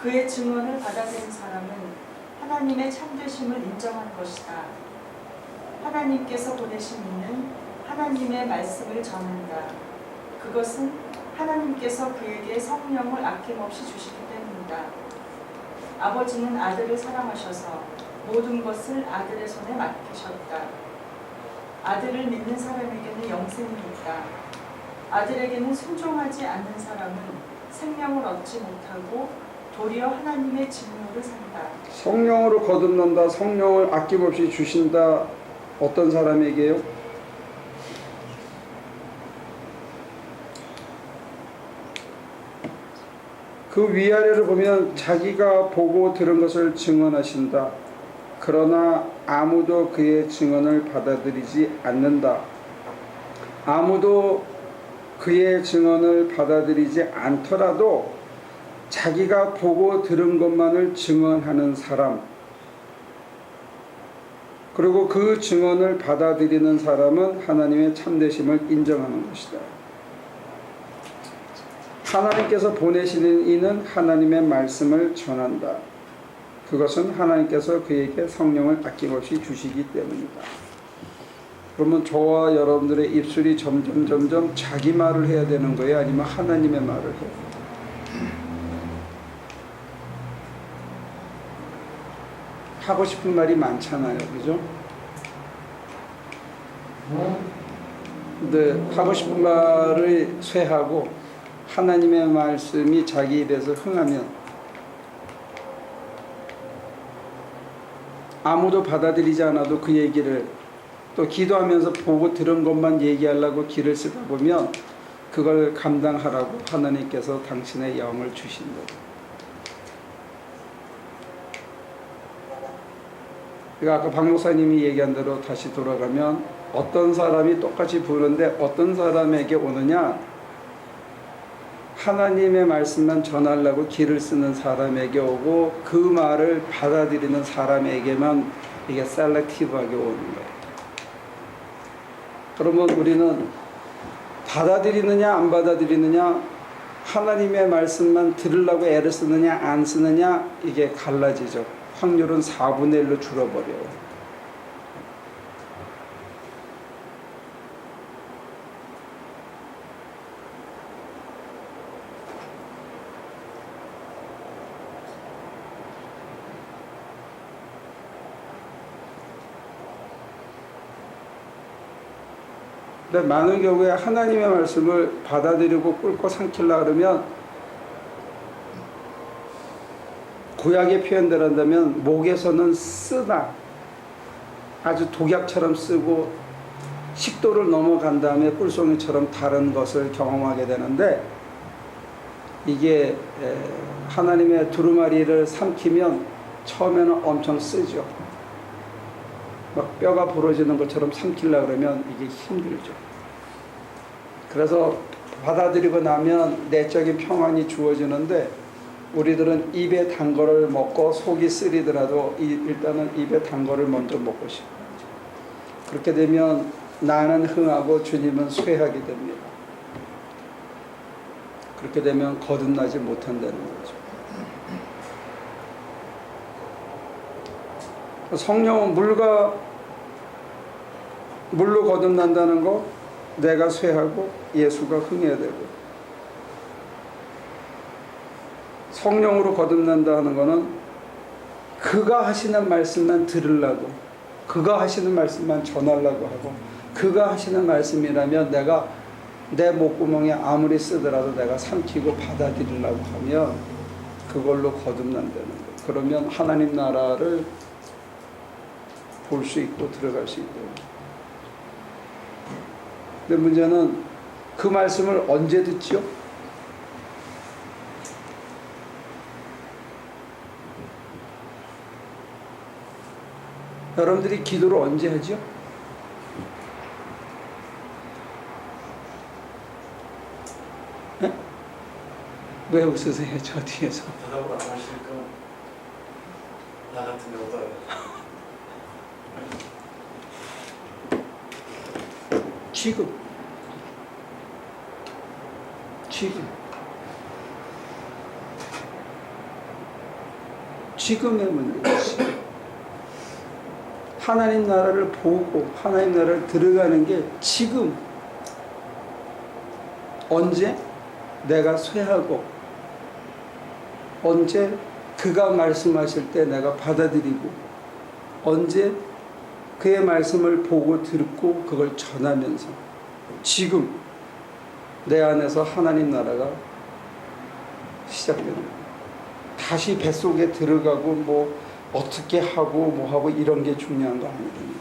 그의 증언을 받아들인 사람은 하나님의 참되심을 인정한 것이다. 하나님께서 보내신 이는 하나님의 말씀을 전한다. 그것은 하나님께서 그에게 성령을 아낌없이 주시기 때문이다. 아버지는 아들을 사랑하셔서 모든 것을 아들의 손에 맡기셨다. 아들을 믿는 사람에게는 영생이 있다. 아들에게는 순종하지 않는 사람은 생명을 얻지 못하고 도리어 하나님의 진노를 산다. 성령으로 거듭난다. 성령을 아낌없이 주신다. 어떤 사람에게요? 그 위아래를 보면 자기가 보고 들은 것을 증언하신다. 그러나 아무도 그의 증언을 받아들이지 않는다. 아무도 그의 증언을 받아들이지 않더라도 자기가 보고 들은 것만을 증언하는 사람, 그리고 그 증언을 받아들이는 사람은 하나님의 참되심을 인정하는 것이다. 하나님께서 보내시는 이는 하나님의 말씀을 전한다. 그것은 하나님께서 그에게 성령을 아낌없이 주시기 때문이다. 그러면 저와 여러분들의 입술이 점점 자기 말을 해야 되는 거예요? 아니면 하나님의 말을 해야 돼요? 하고 싶은 말이 많잖아요. 그죠? 근데 하고 싶은 말을 쇠하고 하나님의 말씀이 자기 입에서 흥하면 아무도 받아들이지 않아도 그 얘기를 또 기도하면서 보고 들은 것만 얘기하려고 길을 쓰다 보면 그걸 감당하라고 하나님께서 당신의 영을 주신다. 그러니까 아까 박 목사님이 얘기한 대로 다시 돌아가면 어떤 사람이 똑같이 부르는데 어떤 사람에게 오느냐? 하나님의 말씀만 전하려고 길을 쓰는 사람에게 오고 그 말을 받아들이는 사람에게만 이게 셀렉티브하게 오는 거예요. 그러면 우리는 받아들이느냐 안 받아들이느냐, 하나님의 말씀만 들으려고 애를 쓰느냐 안 쓰느냐, 이게 갈라지죠. 확률은 4분의 1로 줄어버려요. 근데 많은 경우에 하나님의 말씀을 받아들이고 꿇고 삼키려고 그러면 구약의 표현대로 한다면 목에서는 쓰다, 아주 독약처럼 쓰고 식도를 넘어간 다음에 꿀송이처럼 다른 것을 경험하게 되는데, 이게 하나님의 두루마리를 삼키면 처음에는 엄청 쓰죠. 막 뼈가 부러지는 것처럼 삼키려고 그러면 이게 힘들죠. 그래서 받아들이고 나면 내적인 평안이 주어지는데, 우리들은 입에 단 거를 먹고 속이 쓰리더라도 일단은 입에 단 거를 먼저 먹고 싶어요. 그렇게 되면 나는 흥하고 주님은 쇠하게 됩니다. 그렇게 되면 거듭나지 못한다는 거죠. 성령은 물로 거듭난다는 거, 내가 쇠하고 예수가 흥해야 되고, 성령으로 거듭난다 하는 거는 그가 하시는 말씀만 들으려고, 그가 하시는 말씀만 전하려고 하고, 그가 하시는 말씀이라면 내가 내 목구멍에 아무리 쓰더라도 내가 삼키고 받아들이려고 하면 그걸로 거듭난다는 거예요. 그러면 하나님 나라를 볼 수 있고 들어갈 수 있고. 근데 문제는 그 말씀을 언제 듣지요? 여러분들이 기도를 언제 하죠? 네? 왜 웃으세요? 저 뒤에서. 대답을 안 하시니까 나 같은 여자예요. 지금 지금의 문제예요. 지금. 하나님 나라를 보고 하나님 나라를 들어가는 게 지금. 언제? 내가 쇠하고 언제 그가 말씀하실 때 내가 받아들이고 언제 그의 말씀을 보고 듣고 그걸 전하면서 지금 내 안에서 하나님 나라가 시작됩니다. 다시 뱃속에 들어가고 뭐 어떻게 하고 뭐 하고 이런 게 중요한 거 아니거든요.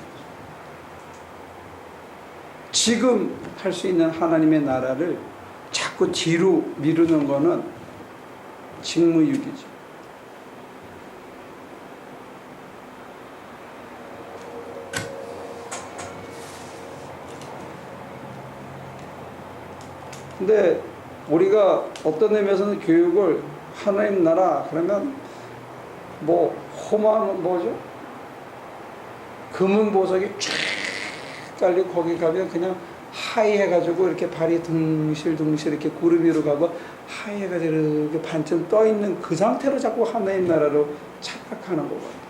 지금 할 수 있는 하나님의 나라를 자꾸 뒤로 미루는 거는 직무유기죠. 근데 우리가 어떤 의미에서는 교육을 하나님 나라 그러면 뭐 홈하면 뭐죠? 금은 보석이 쫙 깔리고 거기 가면 그냥 하이해가지고 이렇게 발이 둥실둥실 이렇게 구름 위로 가고 하이해가지고 이렇게 반쯤 떠 있는 그 상태로 자꾸 하나님 나라로 착각하는 거거든요.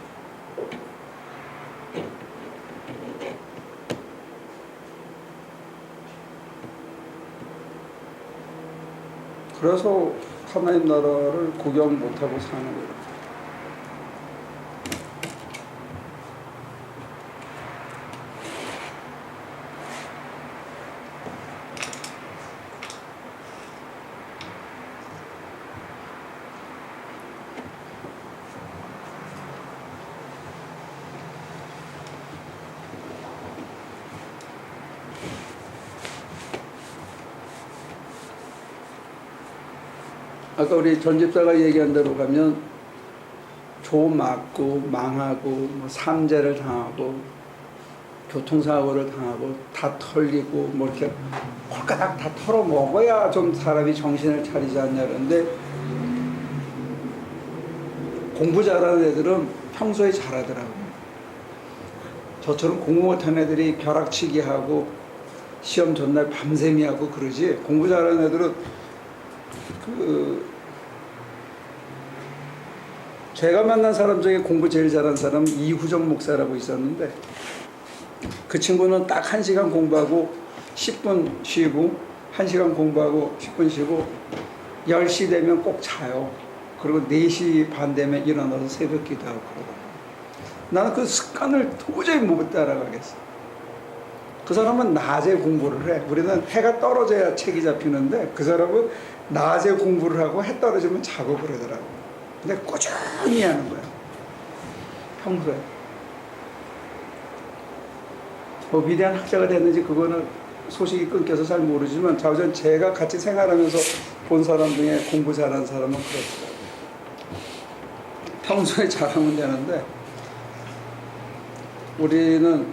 그래서 하나님 나라를 구경 못하고 사는 거예요. 아까 우리 전집사가 얘기한 대로 가면 조 맞고 망하고 뭐 삼재를 당하고 교통사고를 당하고 다 털리고 뭐 이렇게 홀가닥 다 털어 먹어야 좀 사람이 정신을 차리지 않냐 그러는데 공부 잘하는 애들은 평소에 잘하더라고요. 저처럼 공부 못한 애들이 벼락치기 하고 시험 전날 밤샘이 하고 그러지 공부 잘하는 애들은 제가 만난 사람 중에 공부 제일 잘하는 사람은 이후정 목사라고 있었는데 그 친구는 딱 1시간 공부하고 10분 쉬고 1시간 공부하고 10분 쉬고 10시 되면 꼭 자요. 그리고 4시 반 되면 일어나서 새벽 기도하고 그러고 나는 그 습관을 도저히 못 따라가겠어. 그 사람은 낮에 공부를 해. 우리는 해가 떨어져야 책이 잡히는데 그 사람은 낮에 공부를 하고 해 떨어지면 자고 그러더라고. 근데 꾸준히 하는 거야. 평소에. 뭐 위대한 학자가 됐는지 그거는 소식이 끊겨서 잘 모르지만 자우전 제가 같이 생활하면서 본 사람 중에 공부 잘하는 사람은 그렇더라고요. 평소에 잘하면 되는데 우리는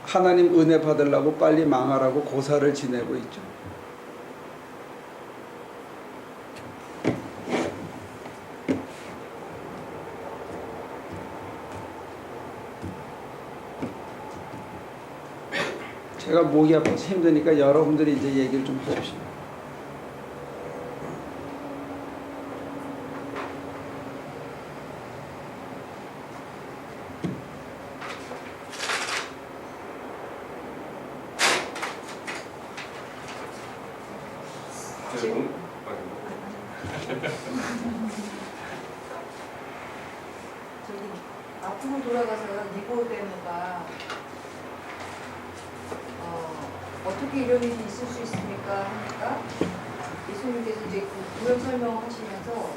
하나님 은혜 받으려고 빨리 망하라고 고사를 지내고 있죠. 제가 목이 아파서 힘드니까 여러분들이 이제 얘기를 좀 해주십시오. 저기 앞으로 돌아가서 니고데모가 어떻게 이런 일이 있을 수 있습니까 하니까 예수님께서 이제 그 구현 설명하시면서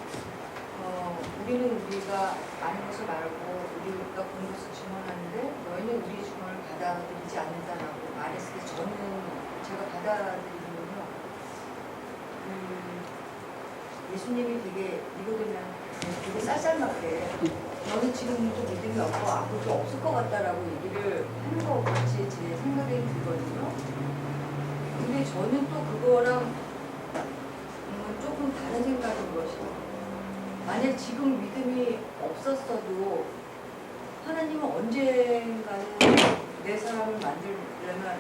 우리는 우리가 아는 것을 알고 우리가 본 것을 증언하는데 너희는 우리의 증언을 받아들이지 않는다라고 말했을 때 저는 제가 받아들이는군요. 예수님이 되게 니고데모한테 되게 쌀쌀맞게 너는 지금 좀 믿음이 없고 앞으로도 없을 것 같다라고 얘기를 하는 것 같이 제 생각이 들거든요. 근데 저는 또 그거랑 조금 다른 생각인 것이 만약 지금 믿음이 없었어도 하나님은 언젠가는 내 사람을 만들려면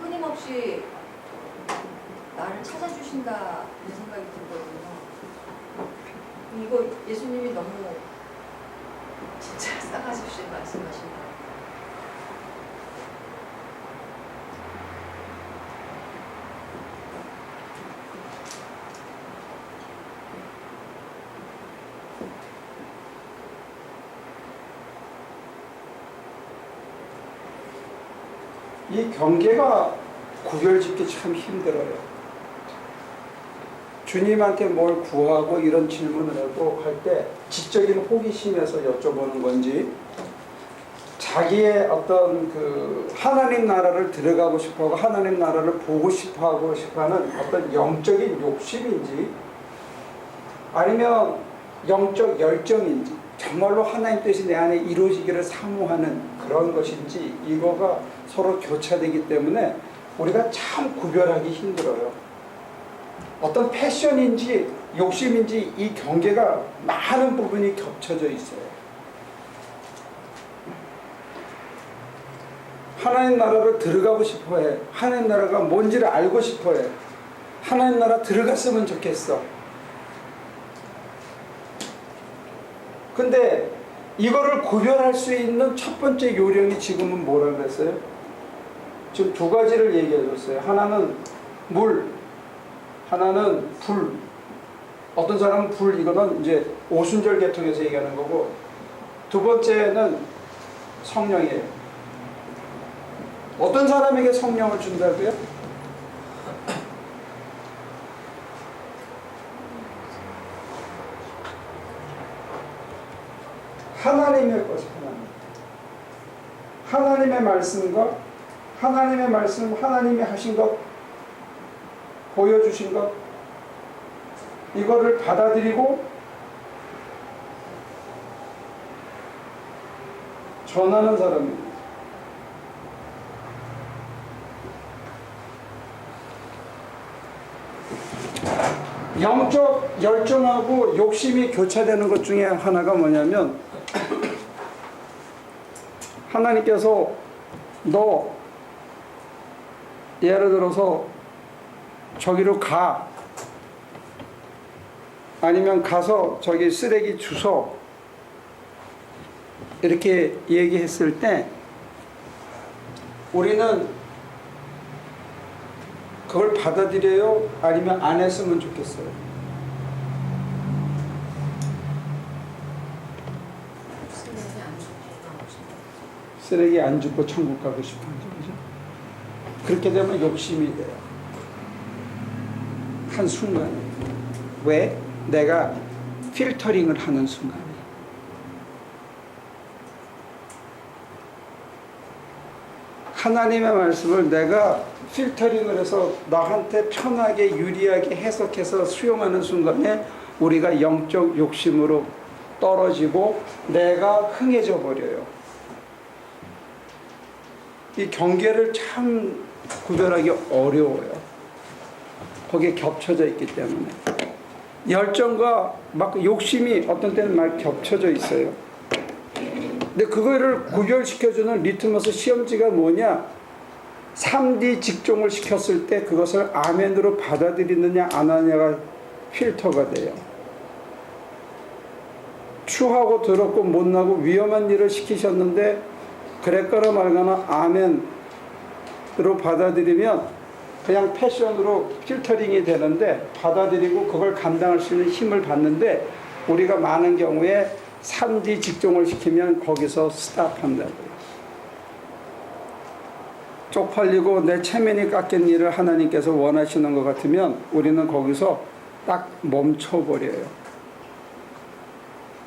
끊임없이 나를 찾아주신다는 생각이 들거든요. 이거 예수님이 너무 진짜 싸가지 없이 말씀하신다. 이 경계가 구별짓기 참 힘들어요. 주님한테 뭘 구하고 이런 질문을 하고 할 때 지적인 호기심에서 여쭤보는 건지, 자기의 어떤 그 하나님 나라를 들어가고 싶어하고 하나님 나라를 보고 싶어하고 싶어하는 어떤 영적인 욕심인지, 아니면 영적 열정인지, 정말로 하나님 뜻이 내 안에 이루어지기를 사모하는 그런 것인지, 이거가 서로 교차되기 때문에 우리가 참 구별하기 힘들어요. 어떤 패션인지 욕심인지 이 경계가 많은 부분이 겹쳐져 있어요. 하나님 나라를 들어가고 싶어해. 하나님 나라가 뭔지를 알고 싶어해. 하나님 나라 들어갔으면 좋겠어. 근데 이거를 구별할 수 있는 첫 번째 요령이 지금은 뭐라 그랬어요? 지금 두 가지를 얘기해 줬어요. 하나는 물, 하나는 불. 어떤 사람은 불, 이거는 이제 오순절 계통에서 얘기하는 거고, 두 번째는 성령이에요. 어떤 사람에게 성령을 준다고요? 하나님의 것, 하나님의 말씀과 하나님의 말씀, 하나님이 하신 것, 보여주신 것, 이거를 받아들이고 전하는 사람입니다. 영적 열정하고 욕심이 교차되는 것 중에 하나가 뭐냐면, 하나님께서 너 예를 들어서 저기로 가, 아니면 가서 저기 쓰레기 주워, 이렇게 얘기했을 때 우리는 그걸 받아들여요? 아니면 안 했으면 좋겠어요? 쓰레기 안 줍고 천국 가고 싶은 거죠. 그렇게 되면 욕심이 돼요. 한 순간에. 왜? 내가 필터링을 하는 순간에. 하나님의 말씀을 내가 필터링을 해서 나한테 편하게 유리하게 해석해서 수용하는 순간에 우리가 영적 욕심으로 떨어지고 내가 흥해져 버려요. 이 경계를 참 구별하기 어려워요. 거기에 겹쳐져 있기 때문에. 열정과 막 욕심이 어떤 때는 막 겹쳐져 있어요. 근데 그거를 구별시켜주는 리트머스 시험지가 뭐냐? 3D 직종을 시켰을 때 그것을 아멘으로 받아들이느냐 안 하느냐가 필터가 돼요. 추하고 더럽고 못나고 위험한 일을 시키셨는데 그랬거나 말거나 아멘으로 받아들이면 그냥 패션으로 필터링이 되는데, 받아들이고 그걸 감당할 수 있는 힘을 받는데, 우리가 많은 경우에 3D 직종을 시키면 거기서 스탑한다고요. 쪽팔리고 내 체면이 깎인 일을 하나님께서 원하시는 것 같으면 우리는 거기서 딱 멈춰버려요.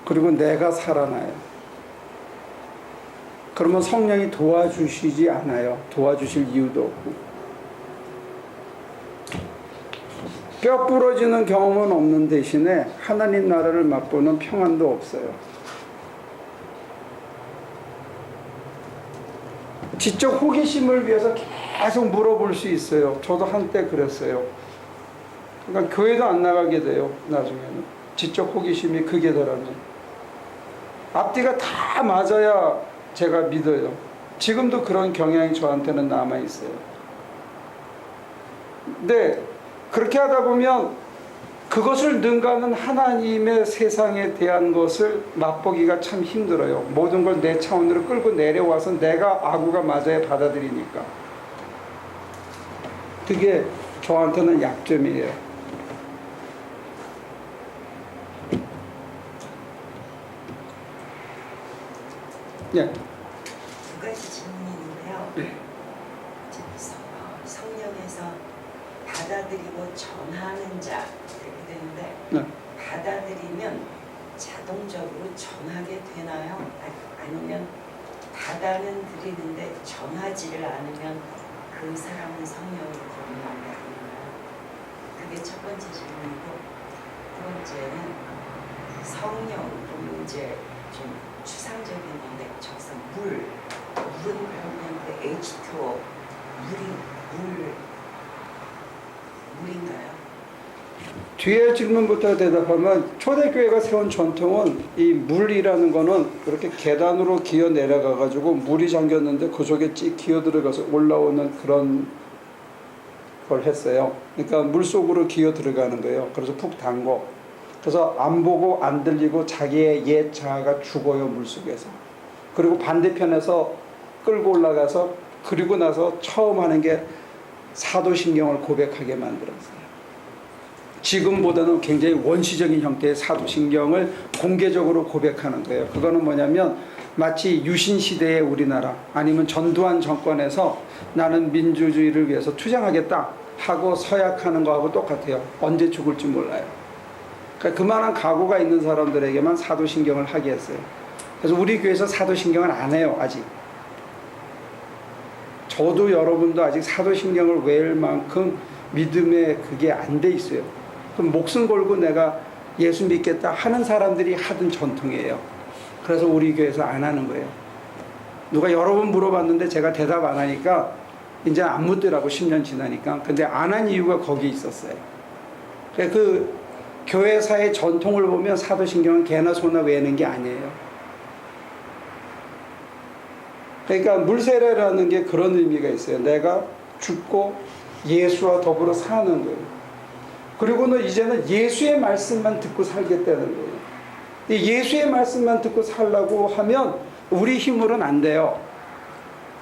그리고 내가 살아나요. 그러면 성령이 도와주시지 않아요. 도와주실 이유도 없고. 뼈 부러지는 경험은 없는 대신에 하나님 나라를 맛보는 평안도 없어요. 지적 호기심을 위해서 계속 물어볼 수 있어요. 저도 한때 그랬어요. 그러니까 교회도 안 나가게 돼요. 나중에는 지적 호기심이 극에 달하면. 앞뒤가 다 맞아야 제가 믿어요. 지금도 그런 경향이 저한테는 남아있어요. 근데 그렇게 하다 보면 그것을 능가하는 하나님의 세상에 대한 것을 맛보기가 참 힘들어요. 모든 걸 내 차원으로 끌고 내려와서 내가 아구가 맞아야 받아들이니까. 그게 저한테는 약점이에요. 예. 두 가지 질문이 있는데요. 네. 성령에서 받아들이고 전하는 자 이렇게 되는데 네. 받아들이면 자동적으로 전하게 되나요? 아니면 받아는 들이는데 전하지를 않으면 그 사람은 성령을 거부하는 게 아닌가요? 그게 첫 번째 질문이고 두 번째는 성령 그러면 이제 좀 추상적인 건데 적상 물은 그러면 그 H2O 물인가요? 뒤에 질문부터 대답하면 초대교회가 세운 전통은 이 물이라는 거는 그렇게 계단으로 기어 내려가 가지고 물이 잠겼는데 그 속에 찌 기어 들어가서 올라오는 그런 걸 했어요. 그러니까 물 속으로 기어 들어가는 거예요. 그래서 푹 담고 그래서 안 보고 안 들리고 자기의 옛 자아가 죽어요, 물 속에서. 그리고 반대편에서 끌고 올라가서 그리고 나서 처음 하는 게 사도신경을 고백하게 만들었어요. 지금보다는 굉장히 원시적인 형태의 사도신경을 공개적으로 고백하는 거예요. 그거는 뭐냐면 마치 유신시대의 우리나라 아니면 전두환 정권에서 나는 민주주의를 위해서 투쟁하겠다 하고 서약하는 거하고 똑같아요. 언제 죽을지 몰라요. 그러니까 그만한 각오가 있는 사람들에게만 사도신경을 하게 했어요. 그래서 우리 교회에서 사도신경을 안 해요, 아직. 저도 여러분도 아직 사도신경을 외울 만큼 믿음에 그게 안 돼 있어요. 그럼 목숨 걸고 내가 예수 믿겠다 하는 사람들이 하던 전통이에요. 그래서 우리 교회에서 안 하는 거예요. 누가 여러 번 물어봤는데 제가 대답 안 하니까 이제 안 묻더라고, 10년 지나니까. 근데 안 한 이유가 거기 있었어요. 그 교회사의 전통을 보면 사도신경은 개나 소나 외는 게 아니에요. 그러니까 물세례라는 게 그런 의미가 있어요. 내가 죽고 예수와 더불어 사는 거예요. 그리고는 이제는 예수의 말씀만 듣고 살겠다는 거예요. 예수의 말씀만 듣고 살라고 하면 우리 힘으로는 안 돼요.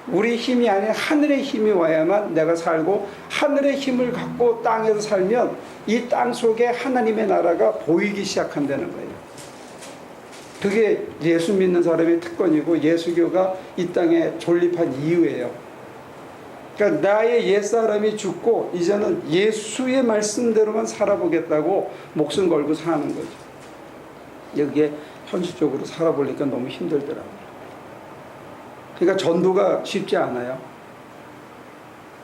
우리 힘이 아닌 하늘의 힘이 와야만 내가 살고, 하늘의 힘을 갖고 땅에서 살면 이 땅 속에 하나님의 나라가 보이기 시작한다는 거예요. 그게 예수 믿는 사람의 특권이고 예수교가 이 땅에 존립한 이유예요. 그러니까 나의 옛사람이 죽고 이제는 예수의 말씀대로만 살아보겠다고 목숨 걸고 사는 거죠. 여기에 현실적으로 살아보니까 너무 힘들더라고요. 그러니까 전도가 쉽지 않아요.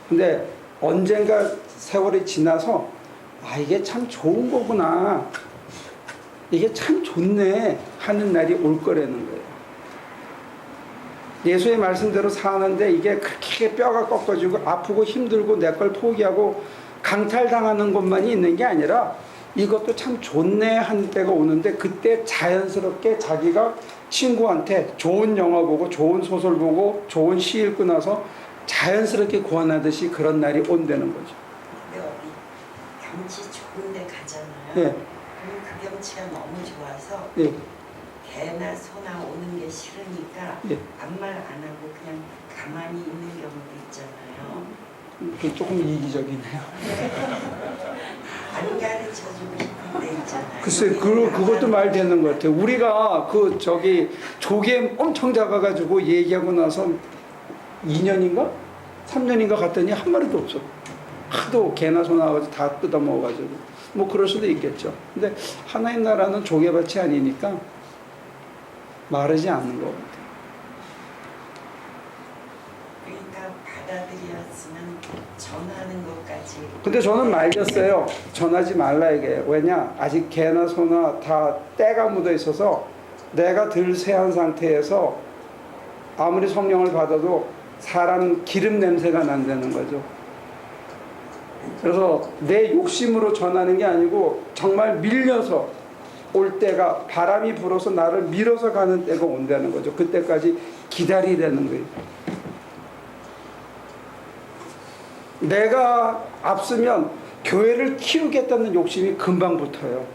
근데 언젠가 세월이 지나서 이게 참 좋은 거구나, 이게 참 좋네 하는 날이 올 거라는 거예요. 예수의 말씀대로 사는데 이게 그렇게 뼈가 꺾어지고 아프고 힘들고 내 걸 포기하고 강탈당하는 것만이 있는 게 아니라 이것도 참 좋네 하는 때가 오는데, 그때 자연스럽게 자기가 친구한테 좋은 영화 보고 좋은 소설 보고 좋은 시 읽고 나서 자연스럽게 구원하듯이 그런 날이 온다는 거죠. 근데 어디 경치 좋은 데 가잖아요. 예. 그럼 그 경치가 너무 좋아서 예. 개나 소나 오는 게 싫으니까 예. 아무 말 안 하고 그냥 가만히 있는 경우도 있잖아요. 그게 조금 이기적이네요. 안 가르쳐주고 싶은 데 있잖아요. 글쎄, 그것도 말 되는 것 같아요. 우리가 조개 엄청 잡아가지고 얘기하고 나서 2년인가? 3년인가 갔더니 한 마리도 없어. 하도 개나 소 나와가지고 다 뜯어 먹어가지고. 뭐 그럴 수도 있겠죠. 근데 하나님 나라는 조개밭이 아니니까 마르지 않는 것 같아요. 그러니까 받아들였으면 전하는 것까지. 근데 저는 말렸어요. 전하지 말라 이게. 왜냐? 아직 개나 소나 다 때가 묻어 있어서 내가 덜 세한 상태에서 아무리 성령을 받아도 사람 기름 냄새가 난다는 거죠. 그래서 내 욕심으로 전하는 게 아니고 정말 밀려서 올 때가, 바람이 불어서 나를 밀어서 가는 때가 온다는 거죠. 그때까지 기다리라는 거예요. 내가 앞서면 교회를 키우겠다는 욕심이 금방 붙어요.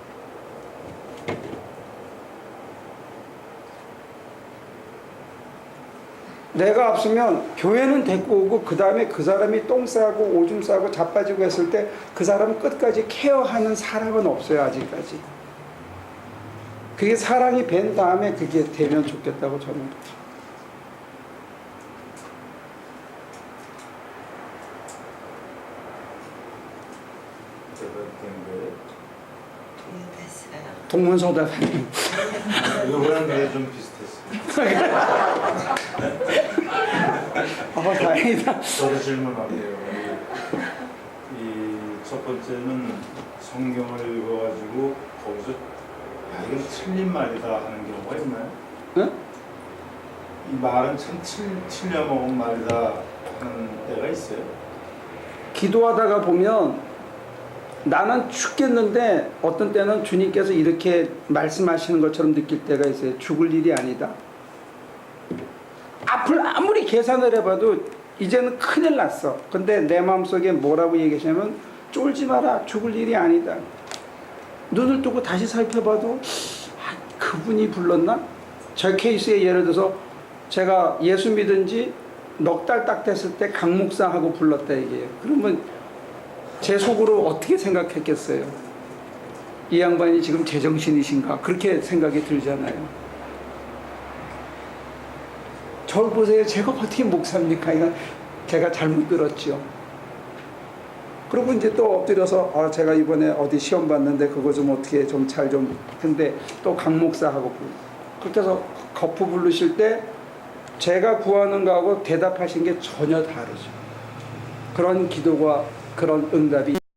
내가 앞서면 교회는 데리고 오고 그 다음에 그 사람이 똥 싸고 오줌 싸고 자빠지고 했을 때 그 사람은 끝까지 케어하는 사람은 없어요. 아직까지. 그게 사랑이 밴 다음에 그게 되면 좋겠다고 저는 그래요. 됐어요. 동문서답하는 이거랑 내가 좀 비슷했어요. 다행이다. 저도 질문할게요. 이 첫 번째는 성경을 읽어가지고 거기서 야 이건 틀린 말이다 하는 경우가 있나요? 응? 이 말은 참 틀려먹은 말이다 하는 때가 있어요. 기도하다가 보면 나는 죽겠는데 어떤 때는 주님께서 이렇게 말씀하시는 것처럼 느낄 때가 있어요. 죽을 일이 아니다. 앞을 아무리 계산을 해봐도 이제는 큰일 났어. 근데 내 마음속에 뭐라고 얘기하시냐면 쫄지 마라. 죽을 일이 아니다. 눈을 뜨고 다시 살펴봐도 그분이 불렀나? 저 케이스에 예를 들어서 제가 예수 믿은 지 넉 달 딱 됐을 때 강 목사하고 불렀다 얘기해요. 그러면 제 속으로 어떻게 생각했겠어요? 이 양반이 지금 제정신이신가? 그렇게 생각이 들잖아요. 저를 보세요. 제가 어떻게 목사입니까? 이건 제가 잘못 들었죠. 그리고 이제 또 엎드려서 제가 이번에 어디 시험 봤는데 그거 좀 어떻게 좀 잘 좀 근데 또 강 목사하고 그렇게 해서 거푸 부르실 때 제가 구하는 거하고 대답하신 게 전혀 다르죠. 그런 기도가 그런 응답이